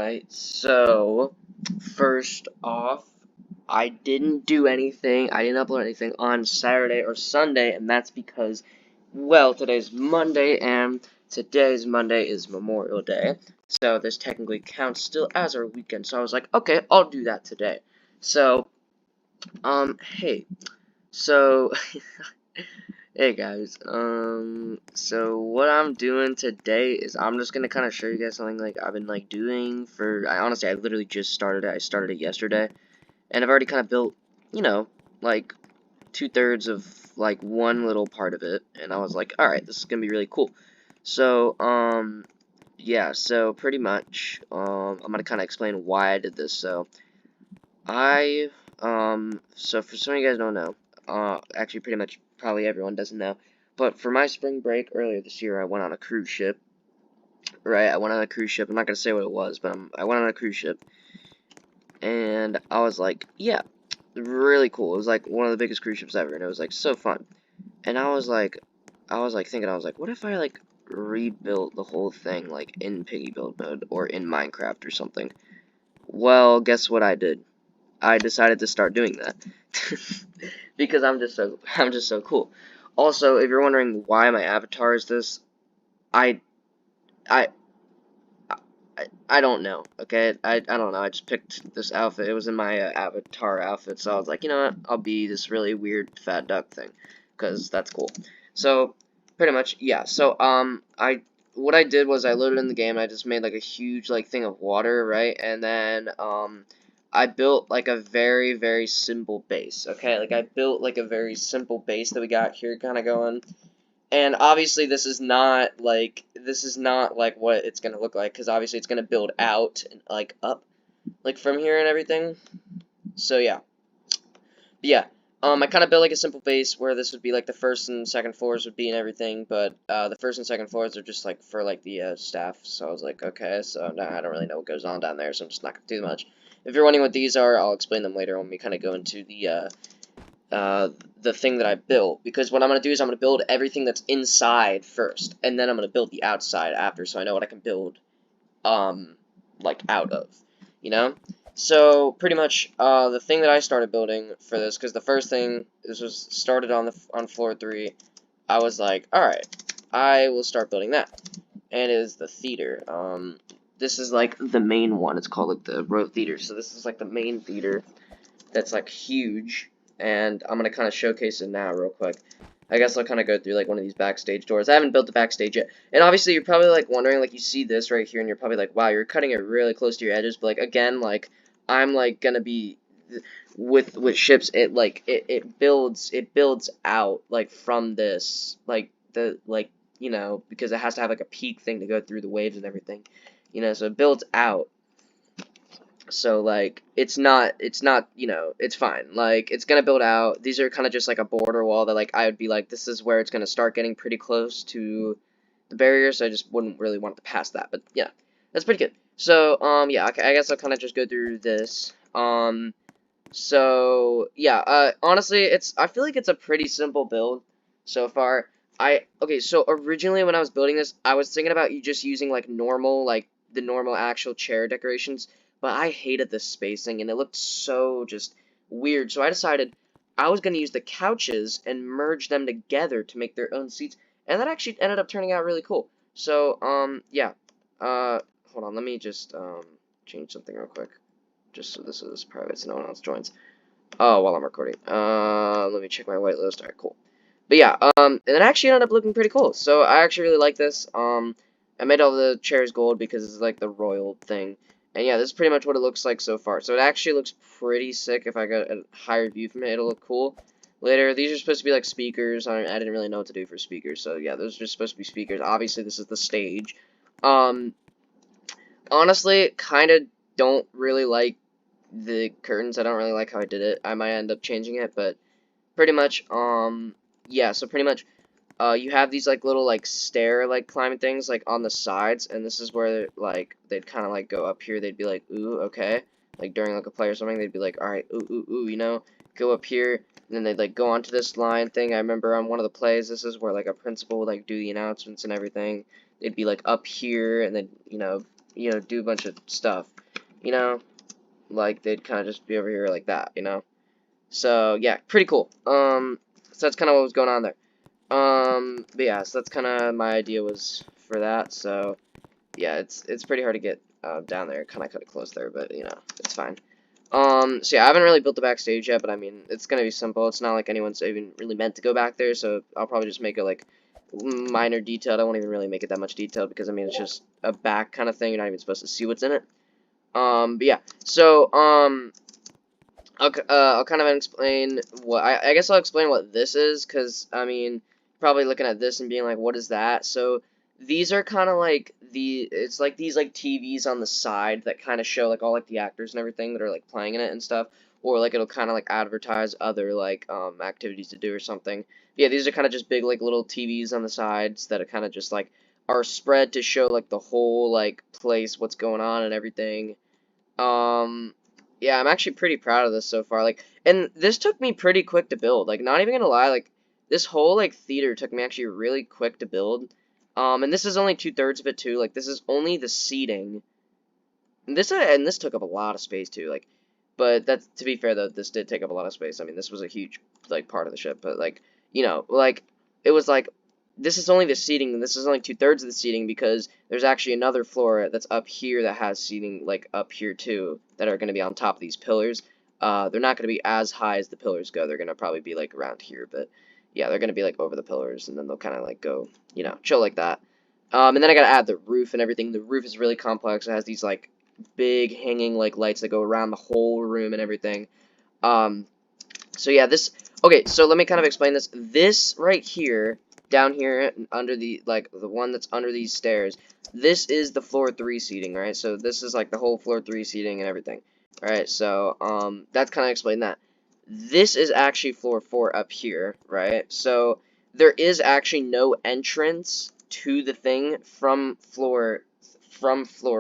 Alright, so first off, I didn't do anything, I didn't upload anything on Saturday or Sunday, and that's because, well, today's Monday, and today's Monday is Memorial Day, so this technically counts still as our weekend, so I was like, okay, I'll do that today. So, hey, so, hey guys, so what I'm doing today is I'm just gonna kind of show you guys something like I've been like doing for, honestly I literally just started it, I started it yesterday, and I've already kind of built, you know, like 2/3 of like one little part of it, and I was like, alright, this is gonna be really cool. So, yeah, so pretty much, I'm gonna kind of explain why I did this. So, so for some of you guys don't know, actually pretty much probably everyone doesn't know, but for my spring break earlier this year, I went on a cruise ship, right? I went on a cruise ship. I'm not gonna say what it was, but I went on a cruise ship, and I was like, yeah, really cool. It was like one of the biggest cruise ships ever, and it was like so fun. And I was like thinking, what if I like rebuilt the whole thing like in Piggy Build Mode or in Minecraft or something? Well, guess what I did? I decided to start doing that because I'm just so cool. Also, if you're wondering why my avatar is this, I I I don't know. Okay, I don't know. I just picked this outfit. It was in my avatar outfit, so I was like, you know what? I'll be this really weird fat duck thing, because that's cool. So pretty much, yeah. So what I did was I loaded in the game. And I just made like a huge like thing of water, right? And then I built like a very simple base. Okay, like I built like a very simple base that we got here, kind of going. And obviously this is not like what it's gonna look like, because obviously it's gonna build out and like up like from here and everything. So yeah. I kind of built like a simple base where this would be like the first and second floors would be and everything, but the first and second floors are just like for like the staff. So I was like, okay, so now I don't really know what goes on down there, so I'm just not gonna do much. If you're wondering what these are, I'll explain them later when we kind of go into the thing that I built, because what I'm going to do is I'm going to build everything that's inside first, and then I'm going to build the outside after, so I know what I can build, like, out of, you know? So, pretty much, the thing that I started building for this, because the first thing, this was started on floor 3, I was like, alright, I will start building that, and it is the theater. This is, like, the main one. It's called, like, the Row Theater, so this is, like, the main theater that's, like, huge, and I'm gonna kind of showcase it now real quick. I guess I'll kind of go through like one of these backstage doors. I haven't built the backstage yet, and obviously you're probably like wondering, like you see this right here, and you're probably like, wow, you're cutting it really close to your edges. But like again, like I'm like gonna be with ships. It builds out like from this because it has to have like a peak thing to go through the waves and everything, so it builds out. So, like, it's not, it's fine. Like, it's gonna build out. These are kind of just, like, a border wall that, like, I would be like, this is where it's gonna start getting pretty close to the barrier, so I just wouldn't really want to pass that. But, yeah, that's pretty good. So, yeah, okay, I guess I'll kind of just go through this. So, yeah, honestly, I feel like it's a pretty simple build so far. Okay, so originally when I was building this, I was thinking about you just using, like, the normal actual chair decorations, but I hated the spacing, and it looked so just weird, so I decided I was going to use the couches and merge them together to make their own seats, and that actually ended up turning out really cool. So, yeah, hold on, let me just, change something real quick, just so this is private so no one else joins. Oh, while I'm recording. Let me check my whitelist. Alright, cool. But yeah, and it actually ended up looking pretty cool. So I actually really like this. I made all the chairs gold because it's like the royal thing. And yeah, this is pretty much what it looks like so far. So it actually looks pretty sick. If I got a higher view from it, it'll look cool. Later, these are supposed to be like speakers. I didn't really know what to do for speakers. So yeah, those are just supposed to be speakers. Obviously, this is the stage. Honestly, kind of don't really like the curtains. I don't really like how I did it. I might end up changing it, but pretty much, yeah, so pretty much, you have these, like, little, like, stair, like, climbing things, like, on the sides, and this is where, like, they'd kind of, like, go up here, they'd be like, ooh, okay, like, during, like, a play or something, they'd be like, alright, ooh, go up here, and then they'd, like, go onto this line thing. I remember on one of the plays, this is where, like, a principal would, like, do the announcements and everything. They'd be, like, up here, and then, you know, do a bunch of stuff, you know, like they'd kind of just be over here like that, you know. So yeah, pretty cool. So that's kind of what was going on there. But yeah, so that's kind of my idea was for that. So yeah, it's pretty hard to get down there. Kind of cut it close there, but you know, it's fine. So yeah, I haven't really built the backstage yet, but I mean, it's gonna be simple. It's not like anyone's even really meant to go back there, so I'll probably just make it like minor detailed. I won't even really make it that much detailed because I mean, it's just a back kind of thing. You're not even supposed to see what's in it. But yeah, so I'll kind of explain what I guess I'll explain what this is, because I mean, probably looking at this and being like, what is that? So these are kind of like it's like these like TVs on the side that kind of show like all like the actors and everything that are like playing in it and stuff, or like it'll kind of like advertise other like activities to do or something. Yeah, these are kind of just big like little TVs on the sides that are kind of just like are spread to show like the whole like place, what's going on and everything. Um, yeah, I'm actually pretty proud of this so far. Like, and this took me pretty quick to build. Like, not even gonna lie, like, this whole, like, theater took me actually really quick to build. And this is only 2/3 of it, too. Like, this is only the seating. And this took up a lot of space, too. Like, but that's, to be fair, though, this did take up a lot of space. I mean, this was a huge, like, part of the ship. But, like, you know, like, it was like, this is only the seating, and this is only 2/3 of the seating because there's actually another floor that's up here that has seating, like, up here too, that are going to be on top of these pillars. They're not going to be as high as the pillars go. They're going to probably be, like, around here, but, yeah, they're going to be, like, over the pillars, and then they'll kind of, like, go, you know, chill like that. And then I got to add the roof and everything. The roof is really complex. It has these, like, big hanging, like, lights that go around the whole room and everything. So, yeah, this... Okay, so let me kind of explain this. This right here, down here under the like the one that's under these stairs, this is the floor 3 seating, right? So this is like the whole floor 3 seating and everything. Alright, so that's kind of explain that. This is actually floor 4 up here, right? So there is actually no entrance to the thing from floor 4.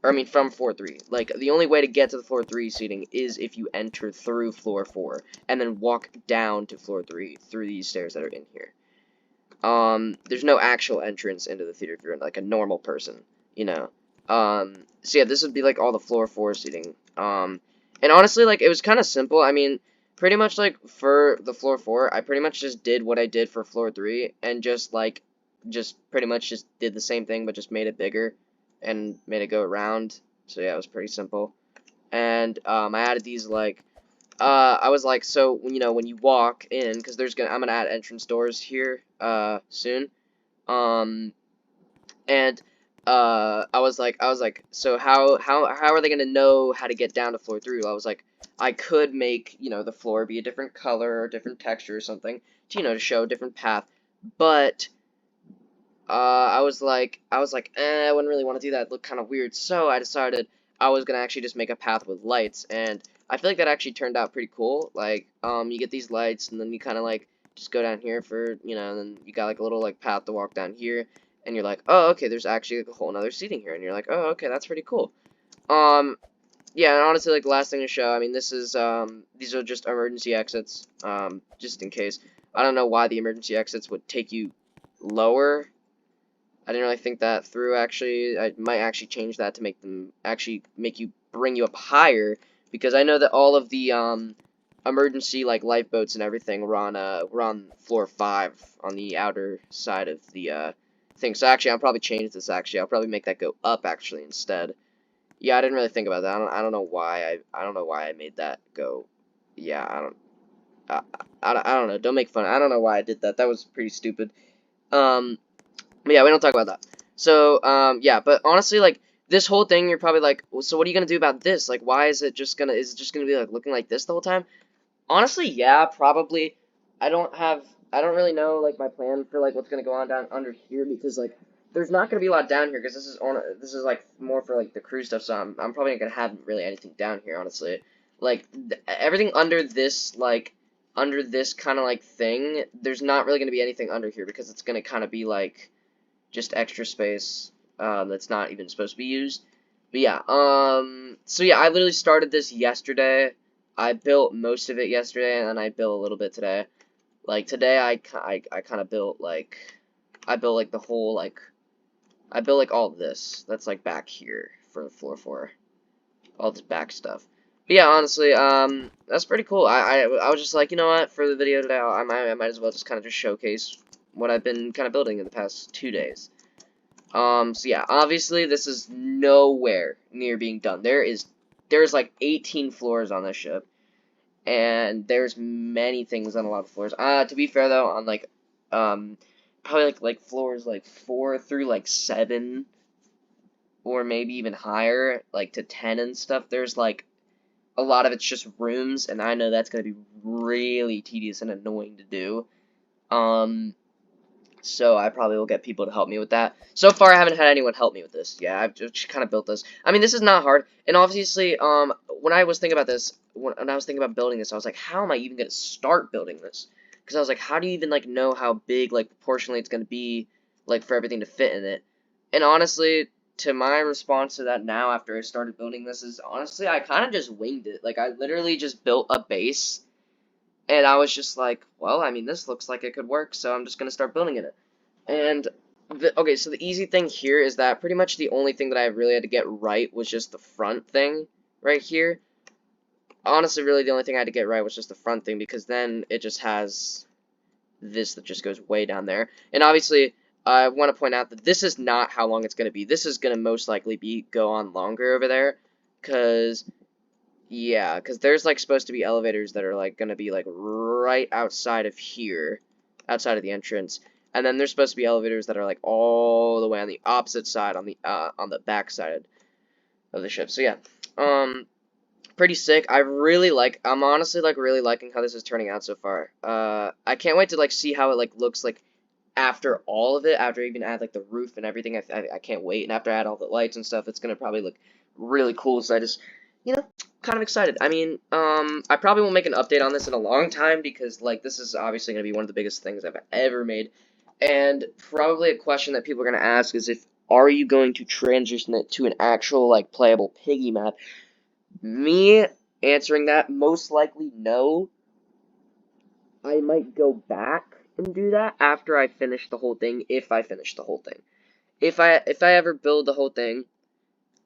Or I mean from floor 3. Like, the only way to get to the floor 3 seating is if you enter through floor 4 and then walk down to floor 3 through these stairs that are in here. There's no actual entrance into the theater if you're like a normal person, you know. So yeah, this would be like all the floor 4 seating. And honestly, like, it was kind of simple. I mean, pretty much like for the floor 4, I pretty much just did what I did for floor 3 and just pretty much just did the same thing but just made it bigger and made it go around. So yeah, it was pretty simple. And I added these like I was like, so you know, when you walk in, because I'm gonna add entrance doors here soon. And I was like, so how are they gonna know how to get down to floor 3? I was like, I could make, you know, the floor be a different color or different texture or something to, you know, to show a different path, but I was like, I wouldn't really want to do that. It looked kind of weird. So I decided I was gonna actually just make a path with lights, and I feel like that actually turned out pretty cool. Like, you get these lights, and then you kind of like just go down here for, you know, and then you got like a little like path to walk down here, and you're like, oh, okay, there's actually like a whole other seating here, and you're like, oh, okay, that's pretty cool. Yeah, and honestly, like, last thing to show, I mean, this is, these are just emergency exits, just in case. I don't know why the emergency exits would take you lower. I didn't really think that through, actually. I might actually change that to make them actually bring you up higher, because I know that all of the emergency like lifeboats and everything were on floor 5 on the outer side of the thing. So actually, I'll probably change this. Actually, I'll probably make that go up actually instead. Yeah, I didn't really think about that. I don't know why I made that go. Yeah, I don't know. Don't make fun. I don't know why I did that. That was pretty stupid. But yeah, we don't talk about that. So, yeah, but honestly, like, this whole thing, you're probably like, well, so what are you gonna do about this? Like, why is it just gonna be, like, looking like this the whole time? Honestly, yeah, probably. I don't really know, like, my plan for, like, what's gonna go on down under here, because, like, there's not gonna be a lot down here, because this is, like, more for, like, the crew stuff, so I'm probably not gonna have really anything down here, honestly. Like, everything under this kind of, like, thing, there's not really gonna be anything under here, because it's gonna kind of be, like, just extra space that's not even supposed to be used. But yeah, so yeah, I literally started this yesterday. I built most of it yesterday, and then I built a little bit today. Like, today, I kind of built, like, the whole, like, I built like all this. That's like back here for floor 4. All this back stuff. But yeah, honestly, that's pretty cool. I was just like, you know what, for the video today, I might as well just kind of just showcase what I've been kind of building in the past 2 days. So yeah, obviously this is nowhere near being done. There's like 18 floors on this ship, and there's many things on a lot of floors. To be fair though, on like, probably like floors like 4 through like 7, or maybe even higher, like to 10 and stuff, there's like a lot of it's just rooms, and I know that's gonna be really tedious and annoying to do. So I probably will get people to help me with that. So far, I haven't had anyone help me with this. Yeah, I've just kind of built this. I mean, this is not hard. And obviously, when I was thinking about this, when I was thinking about building this, I was like, how am I even going to start building this? Because I was like, how do you even, like, know how big, like, proportionally it's going to be, like, for everything to fit in it? And honestly, to my response to that now, after I started building this, is honestly, I kind of just winged it. Like, I literally just built a base, and I was just like, well, I mean, this looks like it could work, so I'm just going to start building it. And, okay, so the easy thing here is that pretty much the only thing that I really had to get right was just the front thing right here. Honestly, really, the only thing I had to get right was just the front thing, because then it just has this that just goes way down there. And obviously, I want to point out that this is not how long it's going to be. This is going to most likely go on longer over there, because... yeah, because there's, like, supposed to be elevators that are, like, going to be, like, right outside of here, outside of the entrance, and then there's supposed to be elevators that are, like, all the way on the opposite side, on the back side of the ship. So, yeah, pretty sick. I'm honestly, like, really liking how this is turning out so far. I can't wait to, like, see how it, like, looks, like, after all of it, after I even add, like, the roof and everything. I can't wait, and after I add all the lights and stuff, it's going to probably look really cool, so I just, you know, kind of excited. I mean, I probably won't make an update on this in a long time, because, like, this is obviously going to be one of the biggest things I've ever made, and probably a question that people are going to ask is are you going to transition it to an actual, like, playable Piggy map? Me answering that, most likely no. I might go back and do that after I finish the whole thing, if I finish the whole thing. If I ever build the whole thing,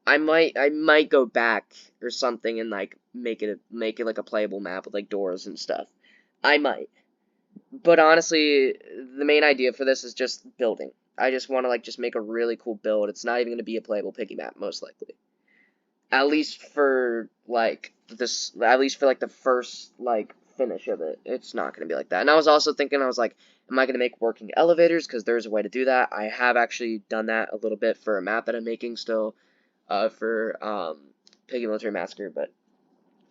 I might go back or something and like make it like a playable map with like doors and stuff. I might. But honestly, the main idea for this is just building. I just want to like just make a really cool build. It's not even going to be a playable Piggy map, most likely. At least for like the first like finish of it. It's not going to be like that. And I was also thinking, I was like, am I going to make working elevators? Because there's a way to do that. I have actually done that a little bit for a map that I'm making still, for Piggy Military Massacre. But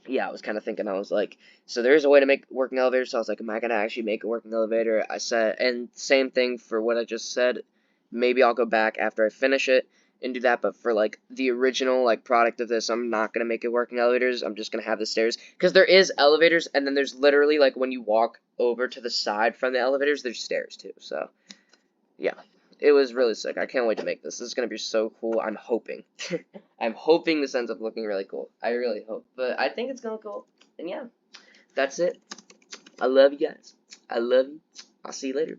yeah, I was kind of thinking, I was like, so there's a way to make working elevators. So I was like, am I going to actually make a working elevator? I said, and same thing for what I just said. Maybe I'll go back after I finish it and do that, but for like the original like product of this, I'm not gonna make it working elevators. I'm just gonna have the stairs, because there is elevators, and then there's literally like when you walk over to the side from the elevators, there's stairs too. So yeah, it was really sick. I can't wait to make this. This is gonna be so cool. I'm hoping. I'm hoping this ends up looking really cool. I really hope, but I think it's gonna look cool. And yeah, that's it. I love you guys. I love you. I'll see you later.